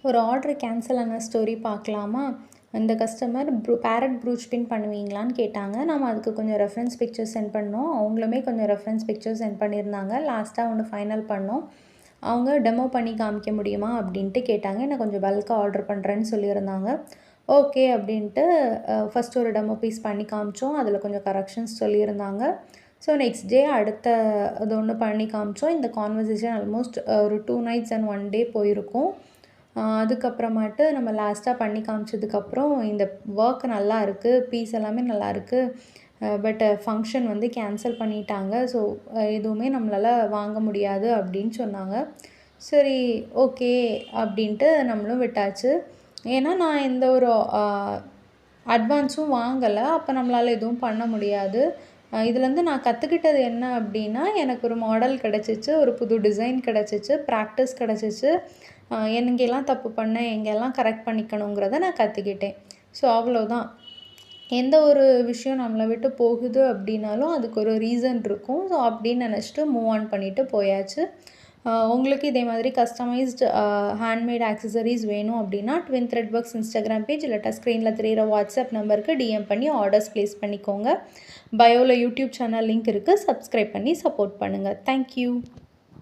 ஒரு order cancel ஆன story பார்க்கலாமா? இந்த கஸ்டமர் பேரட் ப்ரூச் பின் பண்ணுவீங்களான்னு கேட்டாங்க. நம்ம அதுக்கு கொஞ்சம் ரெஃபரன்ஸ் பிக்சர்ஸ் சென்ட் பண்ணோம். அவங்களுமே கொஞ்சம் ரெஃபரன்ஸ் பிக்சர்ஸ் சென்ட் பண்ணியிருந்தாங்க. லாஸ்ட்டாக ஒன்று ஃபைனல் பண்ணோம். அவங்க டெமோ பண்ணி காமிக்க முடியுமா அப்படின்ட்டு கேட்டாங்க. நான் கொஞ்சம் பல்காக ஆர்டர் பண்ணுறேன்னு சொல்லியிருந்தாங்க. ஓகே அப்படின்ட்டு ஃபஸ்ட் ஒரு டெமோ பீஸ் பண்ணி காமிச்சோம். அதில் கொஞ்சம் கரெக்ஷன்ஸ் சொல்லியிருந்தாங்க. ஸோ நெக்ஸ்ட் டே அடுத்த அது ஒன்று பண்ணி காமிச்சோம். இந்த கான்வர்சேஷன் ஆல்மோஸ்ட் ஒரு 2 நைட்ஸ் அண்ட் 1 டே போயிருக்கும். அதுக்கப்புறமாட்டு நம்ம லாஸ்ட்டாக பண்ணி காமிச்சதுக்கப்புறம் இந்த ஒர்க் நல்லா இருக்குது, பீஸ் எல்லாமே நல்லாயிருக்கு, பட் ஃபங்க்ஷன் வந்து கேன்சல் பண்ணிட்டாங்க. ஸோ எதுவுமே நம்மளால் வாங்க முடியாது அப்படின்னு சொன்னாங்க. சரி ஓகே அப்படின்ட்டு நம்மளும் விட்டாச்சு. ஏன்னா நான் எந்த ஒரு அட்வான்ஸும் வாங்கலை. அப்போ நம்மளால் எதுவும் பண்ண முடியாது. இதுலேருந்து நான் கற்றுக்கிட்டது என்ன அப்படின்னா, எனக்கு ஒரு மாடல் கிடச்சிச்சு, ஒரு புது டிசைன் கிடச்சிச்சு, ப்ராக்டிஸ் கிடச்சிச்சு. எங்கெல்லாம் தப்பு பண்ணேன், எங்கெல்லாம் கரெக்ட் பண்ணிக்கணுங்கிறத நான் கற்றுக்கிட்டேன். ஸோ அவ்வளோதான். எந்த ஒரு விஷயம் நம்மளை விட்டு போகுது அப்படின்னாலும் அதுக்கு ஒரு ரீசன் இருக்கும். ஸோ அப்படின்னு நினச்சிட்டு மூவ் ஆன் பண்ணிவிட்டு போயாச்சு. உங்களுக்கு இதே மாதிரி கஸ்டமைஸ்டு ஹேண்ட்மேட் ஆக்சசரிஸ் வேணும் அப்படின்னா twin thread works Instagram page இல்லாட்டா ஸ்க்ரீனில் தெரிகிற வாட்ஸ்அப் நம்பருக்கு டிஎம் பண்ணி ஆர்டர்ஸ் ப்ளேஸ் பண்ணிக்கோங்க. பயோவில் யூடியூப் சேனல் லிங்க் இருக்குது. சப்ஸ்கிரைப் பண்ணி சப்போர்ட் பண்ணுங்கள். தேங்க்யூ.